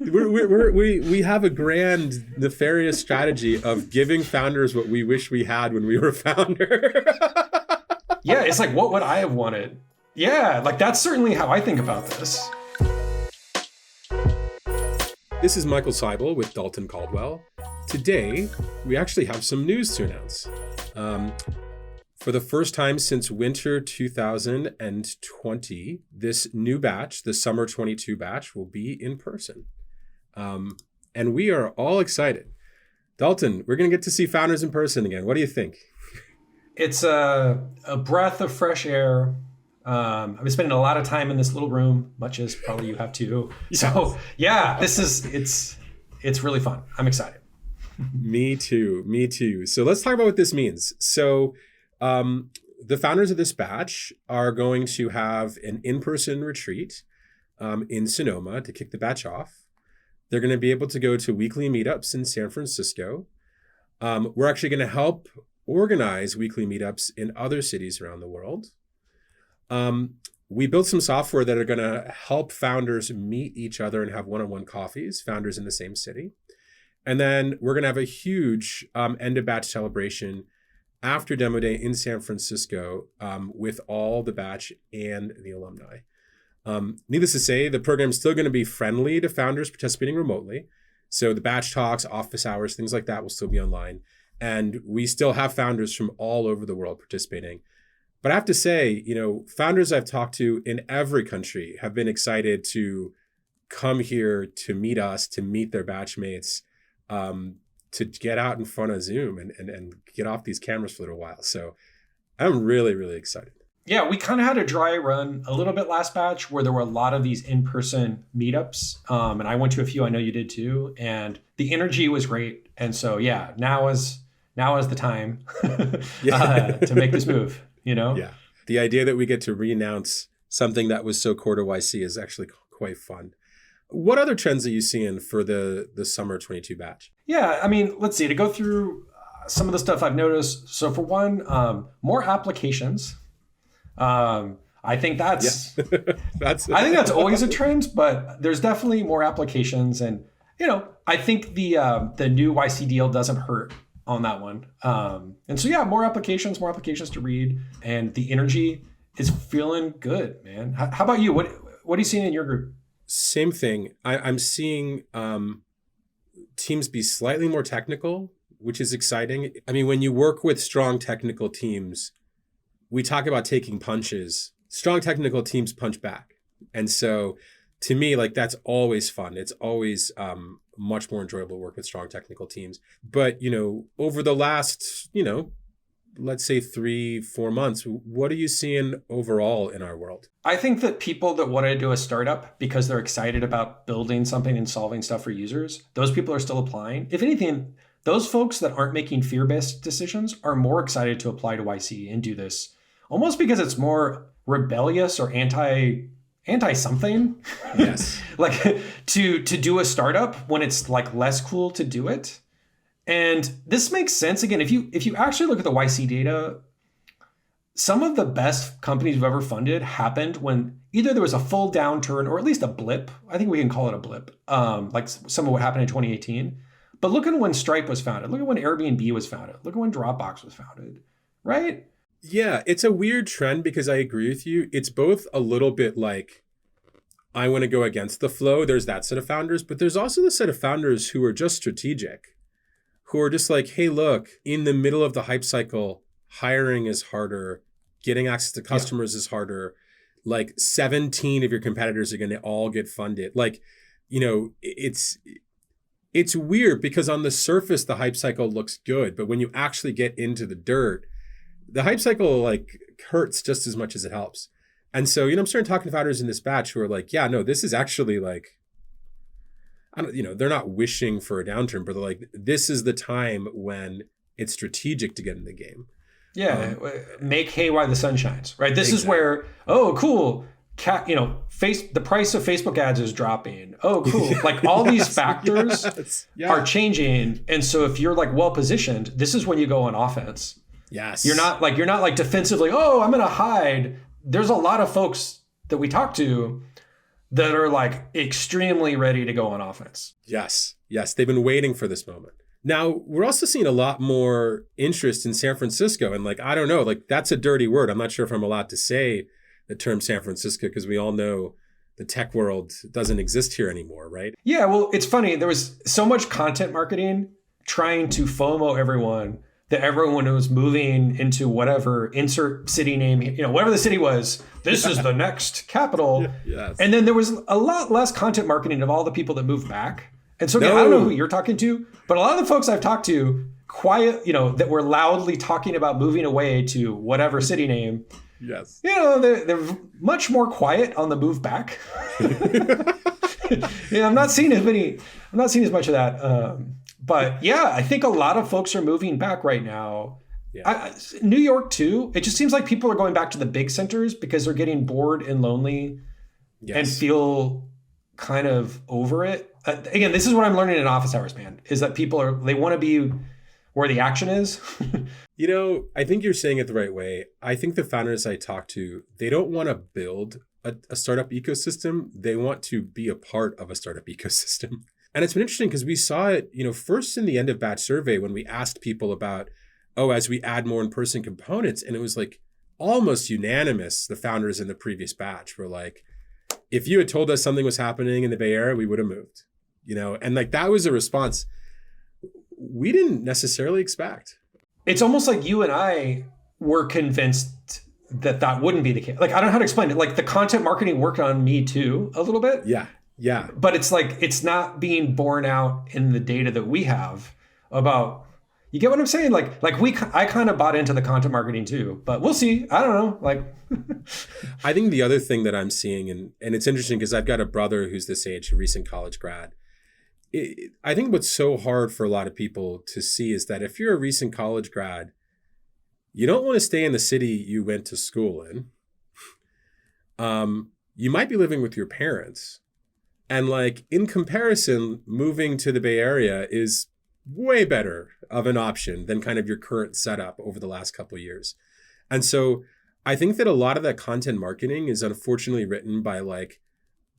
We have a grand nefarious strategy of giving founders what we wish we had when we were founder. Yeah, it's like, what would I have wanted? Yeah, like that's certainly how I think about this. This is Michael Seibel with Dalton Caldwell. Today, we actually have some news to announce. For the first time since winter 2020, this new batch, the summer 22 batch, will be in person. And we are all excited. Dalton, we're going to get to see founders in person again. What do you think? It's a breath of fresh air. I've been spending a lot of time in this little room, much as probably you have too. Yes. So yeah, it's really fun. I'm excited. Me too. So let's talk about what this means. So the founders of this batch are going to have an in-person retreat in Sonoma to kick the batch off. They're going to be able to go to weekly meetups in San Francisco. We're actually going to help organize weekly meetups in other cities around the world. We built some software that are going to help founders meet each other and have one-on-one coffees, founders in the same city. And then we're going to have a huge end of batch celebration after Demo Day in San Francisco with all the batch and the alumni. Needless to say, the program's still going to be friendly to founders participating remotely. So the batch talks, office hours, things like that will still be online. And we still have founders from all over the world participating. But I have to say, founders I've talked to in every country have been excited to come here to meet us, to meet their batchmates, to get out in front of Zoom and get off these cameras for a little while. So I'm really, really excited. Yeah, we kind of had a dry run a little bit last batch where there were a lot of these in-person meetups. And I went to a few, I know you did too. And the energy was great. And so, yeah, now is the time to make this move, Yeah. The idea that we get to re-announce something that was so core to YC is actually quite fun. What other trends are you seeing for the summer 22 batch? Yeah, I mean, let's see, to go through some of the stuff I've noticed. So for one, more applications. I think that's always a trend, but there's definitely more applications. And, I think the new YC deal doesn't hurt on that one. And so, yeah, more applications to read, and the energy is feeling good, man. How about you? What are you seeing in your group? Same thing. I'm seeing teams be slightly more technical, which is exciting. I mean, when you work with strong technical teams, we talk about taking punches. Strong technical teams punch back. And so to me, like, that's always fun. It's always much more enjoyable to work with strong technical teams. But, over the last, let's say 3-4 months, what are you seeing overall in our world? I think that people that want to do a startup because they're excited about building something and solving stuff for users, those people are still applying. If anything, those folks that aren't making fear-based decisions are more excited to apply to YC and do this, almost because it's more rebellious or anti something. Yes. Like to do a startup when it's like less cool to do it. And this makes sense. Again, if you actually look at the YC data, some of the best companies we've ever funded happened when either there was a full downturn or at least a blip. I think we can call it a blip, like some of what happened in 2018. But look at when Stripe was founded. Look at when Airbnb was founded. Look at when Dropbox was founded, right? Yeah, it's a weird trend because I agree with you. It's both a little bit like, I want to go against the flow. There's that set of founders, but there's also the set of founders who are just strategic, who are just like, hey, look, in the middle of the hype cycle, hiring is harder. Getting access to customers is harder. Like 17 of your competitors are going to all get funded. Like, it's weird because on the surface, the hype cycle looks good. But when you actually get into the dirt, the hype cycle like hurts just as much as it helps. And so, I'm starting talking to founders in this batch who are like, yeah, no, this is actually like, they're not wishing for a downturn, but they're like, this is the time when it's strategic to get in the game. Yeah. Make hay while the sun shines, right? This is where, oh, cool. The price of Facebook ads is dropping. Oh, cool. Like all these factors are changing. And so if you're like well-positioned, this is when you go on offense. Yes. You're not like defensively, oh, I'm going to hide. There's a lot of folks that we talk to that are like extremely ready to go on offense. Yes. They've been waiting for this moment. Now, we're also seeing a lot more interest in San Francisco. And like, I don't know, like that's a dirty word. I'm not sure if I'm allowed to say the term San Francisco because we all know the tech world doesn't exist here anymore, right? Yeah, well, it's funny. There was so much content marketing trying to FOMO everyone that everyone was moving into whatever insert city name, whatever the city was. This is the next capital. Yes. And then there was a lot less content marketing of all the people that moved back. And so again, I don't know who you're talking to, but a lot of the folks I've talked to, that were loudly talking about moving away to whatever city name. Yes. They're much more quiet on the move back. I'm not seeing as much of that. But yeah, I think a lot of folks are moving back right now. Yeah. New York too. It just seems like people are going back to the big centers because they're getting bored and lonely and feel kind of over it. Again, this is what I'm learning in office hours, man, is that they want to be where the action is. I think you're saying it the right way. I think the founders I talk to, they don't want to build a startup ecosystem. They want to be a part of a startup ecosystem. And it's been interesting because we saw it, first in the end of batch survey when we asked people about, as we add more in-person components, and it was like almost unanimous, the founders in the previous batch were like, if you had told us something was happening in the Bay Area, we would have moved, and like that was a response we didn't necessarily expect. It's almost like you and I were convinced that wouldn't be the case. Like, I don't know how to explain it. Like the content marketing worked on me too, a little bit. Yeah. But it's like, it's not being borne out in the data that we have about, you get what I'm saying? I kind of bought into the content marketing too, but we'll see. I don't know. I think the other thing that I'm seeing, and it's interesting because I've got a brother who's this age, a recent college grad. I think what's so hard for a lot of people to see is that if you're a recent college grad, you don't want to stay in the city you went to school in. You might be living with your parents. And like in comparison, moving to the Bay Area is way better of an option than kind of your current setup over the last couple of years. And so I think that a lot of that content marketing is unfortunately written by like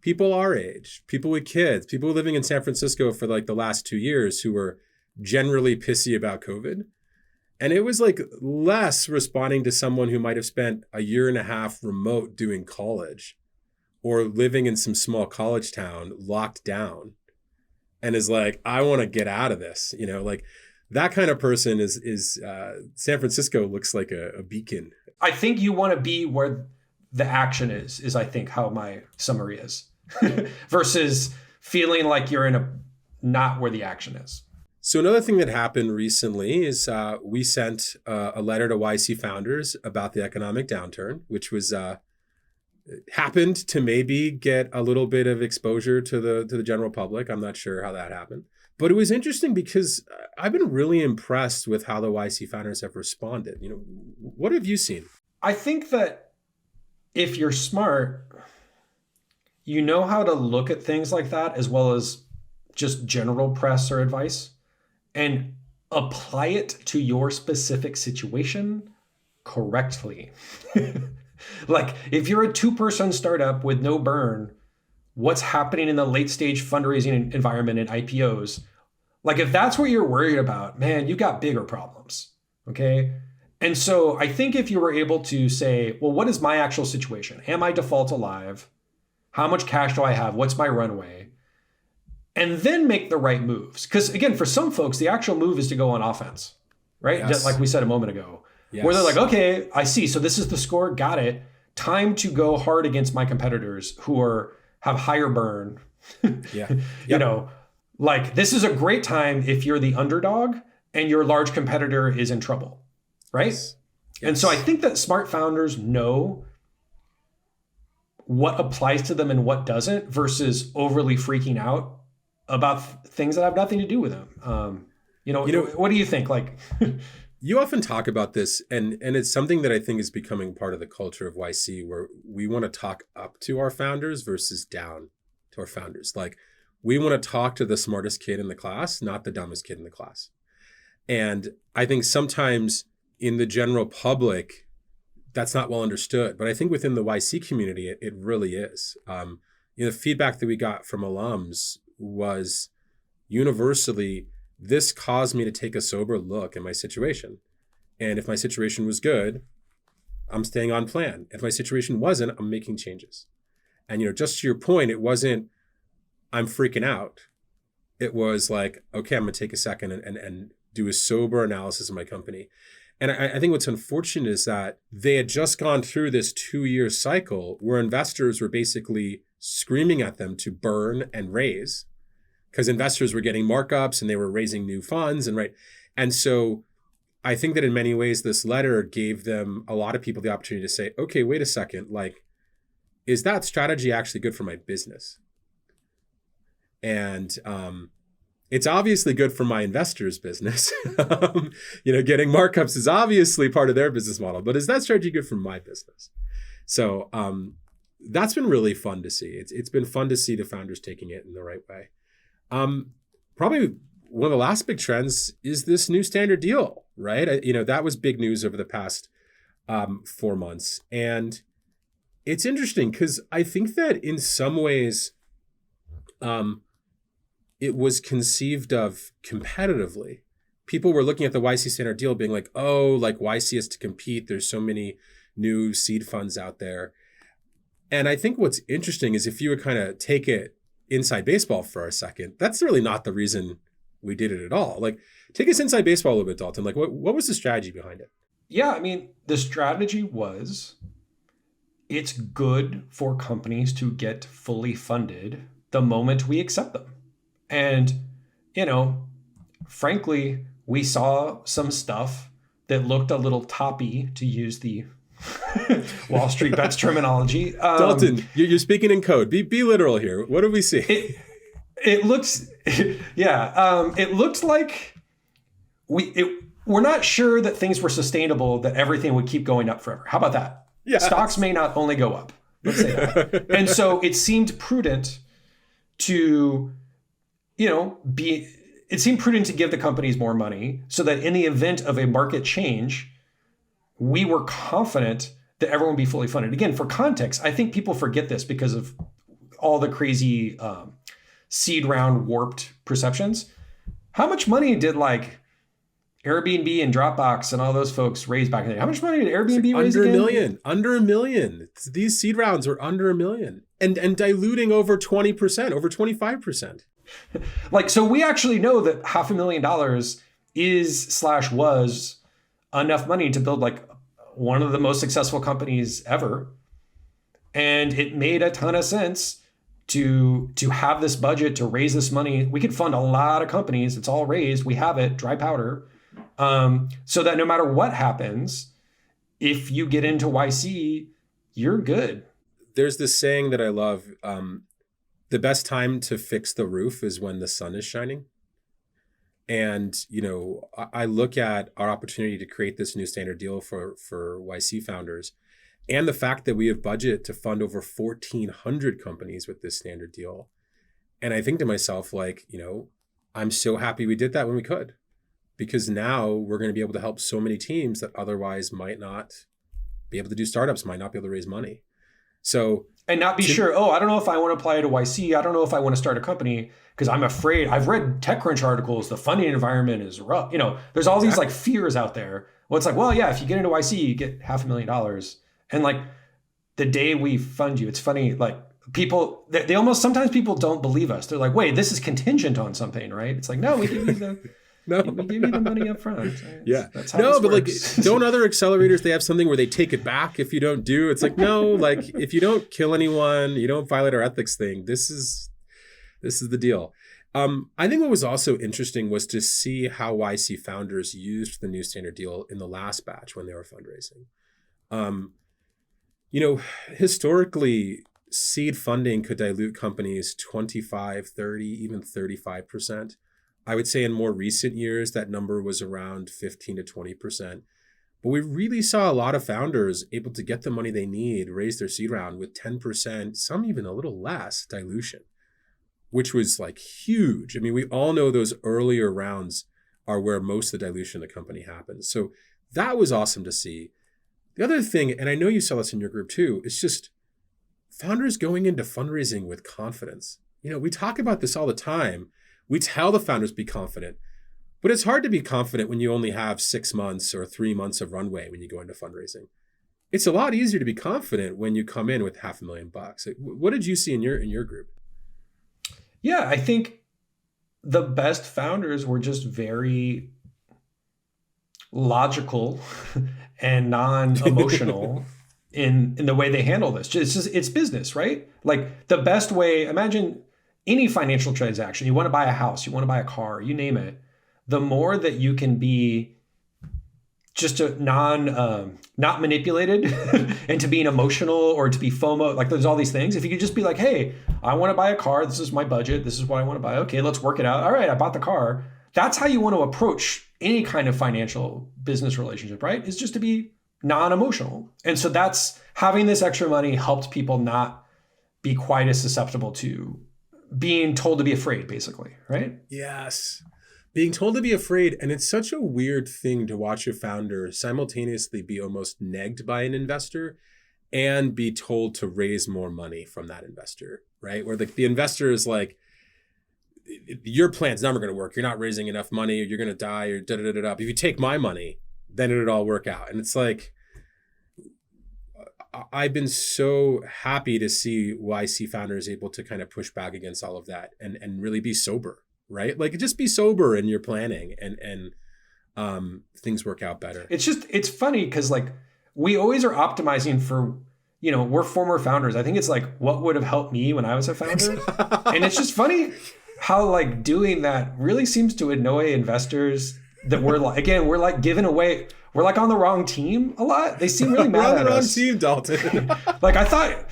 people our age, people with kids, people living in San Francisco for like the last 2 years who were generally pissy about COVID. And it was like less responding to someone who might have spent a year and a half remote doing college or living in some small college town locked down and is like, I want to get out of this. Like that kind of person is San Francisco looks like a beacon. I think you want to be where the action is I think how my summary is. Versus feeling like you're in not where the action is. So another thing that happened recently is we sent a letter to YC founders about the economic downturn, which was happened to maybe get a little bit of exposure to the general public. I'm not sure how that happened, but it was interesting because I've been really impressed with how the YC founders have responded. What have you seen? I think that if you're smart, you know how to look at things like that as well as just general press or advice and apply it to your specific situation correctly. Like if you're a 2-person startup with no burn, what's happening in the late stage fundraising environment and IPOs? Like if that's what you're worried about, man, you got bigger problems. Okay. And so I think if you were able to say, well, what is my actual situation? Am I default alive? How much cash do I have? What's my runway? And then make the right moves. Because again, for some folks, the actual move is to go on offense, right? Yes. Just like we said a moment ago, yes. Where they're like, okay, I see. So this is the score. Got it. Time to go hard against my competitors who have higher burn. Yeah. Yep. Like this is a great time if you're the underdog and your large competitor is in trouble, right? Yes. And so I think that smart founders know what applies to them and what doesn't versus overly freaking out about things that have nothing to do with them. What do you think? Like, you often talk about this and it's something that I think is becoming part of the culture of YC where we want to talk up to our founders versus down to our founders. Like we want to talk to the smartest kid in the class, not the dumbest kid in the class. And I think sometimes in the general public, that's not well understood. But I think within the YC community, it really is. the feedback that we got from alums was universally, this caused me to take a sober look at my situation. And if my situation was good, I'm staying on plan. If my situation wasn't, I'm making changes. And, just to your point, it wasn't, I'm freaking out. It was like, okay, I'm going to take a second and do a sober analysis of my company. And I think what's unfortunate is that they had just gone through this 2-year cycle where investors were basically screaming at them to burn and raise, because investors were getting markups and they were raising new funds. And so I think that in many ways, this letter gave them, a lot of people, the opportunity to say, okay, wait a second, like, is that strategy actually good for my business? And it's obviously good for my investors' business. Getting markups is obviously part of their business model, but is that strategy good for my business? So that's been really fun to see. It's been fun to see the founders taking it in the right way. Probably one of the last big trends is this new standard deal, right? That was big news over the past 4 months. And it's interesting because I think that in some ways, it was conceived of competitively. People were looking at the YC standard deal being like, oh, like YC has to compete. There's so many new seed funds out there. And I think what's interesting is if you would kind of take it inside baseball for a second, that's really not the reason we did it at all. Like, take us inside baseball a little bit, Dalton. Like, what was the strategy behind it? Yeah, I mean, the strategy was, it's good for companies to get fully funded the moment we accept them. And, frankly, we saw some stuff that looked a little toppy, to use the Wall Street Bets terminology. Dalton, you're speaking in code. Be literal here. What do we see? It looks, yeah. It looked like we're not sure that things were sustainable, that everything would keep going up forever. How about that? Yeah. Stocks may not only go up. Let's say that. And so it seemed prudent to, it seemed prudent to give the companies more money so that in the event of a market change, we were confident that everyone would be fully funded. Again, for context, I think people forget this because of all the crazy seed round warped perceptions. How much money did like Airbnb and Dropbox and all those folks raise back in the day? How much money did Airbnb raise again? Under a million. These seed rounds are under $1 million and diluting over 20%, over 25%. So we actually know that $500,000 was enough money to build like one of the most successful companies ever. And it made a ton of sense to have this budget to raise this money. We could fund a lot of companies. It's all raised. We have it, dry powder. So that no matter what happens, if you get into YC, you're good. There's this saying that I love. The best time to fix the roof is when the sun is shining. And, I look at our opportunity to create this new standard deal for YC founders and the fact that we have budget to fund over 1,400 companies with this standard deal. And I think to myself, like, I'm so happy we did that when we could, because now we're going to be able to help so many teams that otherwise might not be able to do startups, might not be able to raise money. So, and not be sure, I don't know if I want to apply to YC. I don't know if I want to start a company because I'm afraid. I've read TechCrunch articles. The funding environment is rough. There's all these like fears out there. Well, it's like, well, yeah, if you get into YC, you get $500,000. And like the day we fund you, it's funny, like people, they almost, sometimes people don't believe us. They're like, wait, this is contingent on something, right? It's like, no, we give you the... we give you the money up front. Yeah. That's how this works. Like, don't other accelerators, they have something where they take it back if you don't do? It's like, no, like if you don't kill anyone, you don't violate our ethics thing. This is the deal. I think what was also interesting was to see how YC founders used the new standard deal in the last batch when they were fundraising. Historically, seed funding could dilute companies 25, 30, even 35%. I would say in more recent years, that number was around 15 to 20%. But we really saw a lot of founders able to get the money they need, raise their seed round with 10%, some even a little less dilution, which was like huge. I mean, we all know those earlier rounds are where most of the dilution of the company happens. So that was awesome to see. The other thing, and I know you saw this in your group too, is just founders going into fundraising with confidence. We talk about this all the time. We tell the founders be confident, but it's hard to be confident when you only have 6 months or 3 months of runway when you go into fundraising. It's a lot easier to be confident when you come in with $500,000. What did you see in your group? Yeah, I think the best founders were just very logical and non-emotional in the way they handle this. It's business, right? Like the best way, imagine any financial transaction. You want to buy a house, you want to buy a car, you name it. The more that you can be just not manipulated into being emotional or to be FOMO, like there's all these things. If you could just be like, hey, I want to buy a car. This is my budget. This is what I want to buy. Okay, let's work it out. All right, I bought the car. That's how you want to approach any kind of financial business relationship, right? Is just to be non-emotional. And so that's having this extra money helped people not be quite as susceptible to being told to be afraid, basically, right? Yes. Being told to be afraid. And it's such a weird thing to watch a founder simultaneously be almost negged by an investor and be told to raise more money from that investor, right? Where the investor is like, your plan's never going to work. You're not raising enough money, or you're going to die, or da-da-da-da-da. If you take my money, then it'll all work out. And it's like, I've been so happy to see YC founders able to kind of push back against all of that and really be sober, right? Like just be sober in your planning and things work out better. It's funny because like we always are optimizing for, we're former founders. I think it's like what would have helped me when I was a founder. And it's just funny how like doing that really seems to annoy investors that we're like giving away. We're like on the wrong team a lot. They seem really mad at us. We're on the wrong team, Dalton. Like I thought,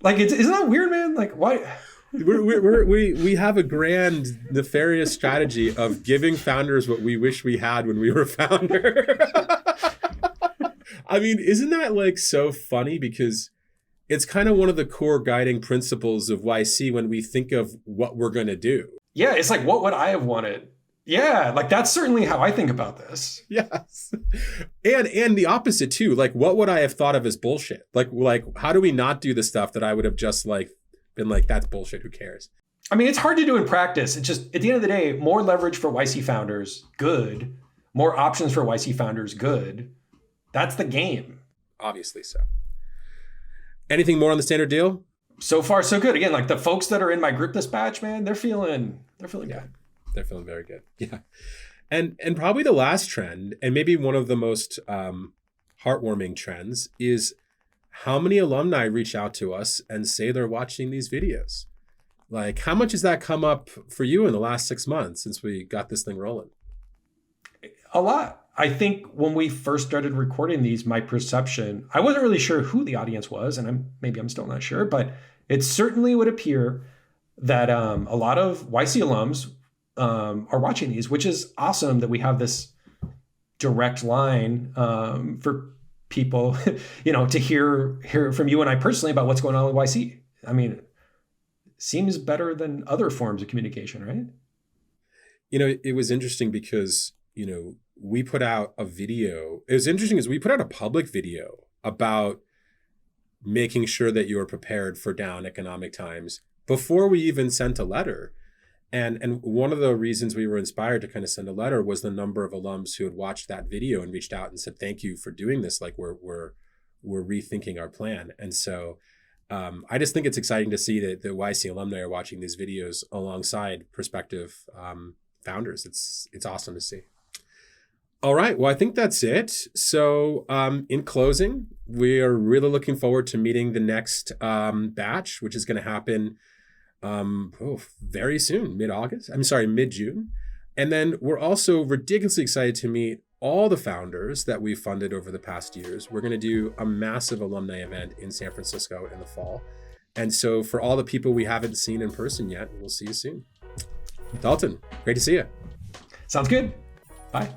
like isn't that weird, man? Like why? We have a grand nefarious strategy of giving founders what we wish we had when we were founder. I mean, isn't that like so funny? Because it's kind of one of the core guiding principles of YC when we think of what we're going to do. Yeah, it's like, what would I have wanted? Yeah, like that's certainly how I think about this. Yes. And the opposite too. Like, what would I have thought of as bullshit? Like how do we not do the stuff that I would have just like been like, that's bullshit, who cares? I mean, it's hard to do in practice. It's just, at the end of the day, more leverage for YC founders, good. More options for YC founders, good. That's the game. Obviously so. Anything more on the standard deal? So far, so good. Again, like the folks that are in my group this batch, man, they're feeling good. They're feeling very good. Yeah. And probably the last trend, and maybe one of the most heartwarming trends, is how many alumni reach out to us and say they're watching these videos. Like, how much has that come up for you in the last 6 months since we got this thing rolling? A lot. I think when we first started recording these, my perception, I wasn't really sure who the audience was, and I'm still not sure, but it certainly would appear that a lot of YC alums are watching these, which is awesome that we have this direct line for people, to hear from you and I personally about what's going on with YC. I mean, seems better than other forms of communication, right? It was interesting because, we put out a video. It was interesting because we put out a public video about making sure that you are prepared for down economic times before we even sent a letter. And one of the reasons we were inspired to kind of send a letter was the number of alums who had watched that video and reached out and said, thank you for doing this. Like we're rethinking our plan. And so I just think it's exciting to see that the YC alumni are watching these videos alongside prospective founders. It's awesome to see. All right. Well, I think that's it. So in closing, we are really looking forward to meeting the next batch, which is going to happen very soon, mid-June. And then we're also ridiculously excited to meet all the founders that we've funded over the past years. We're going to do a massive alumni event in San Francisco in the fall. And so for all the people we haven't seen in person yet, we'll see you soon. Dalton, great to see you. Sounds good. Bye.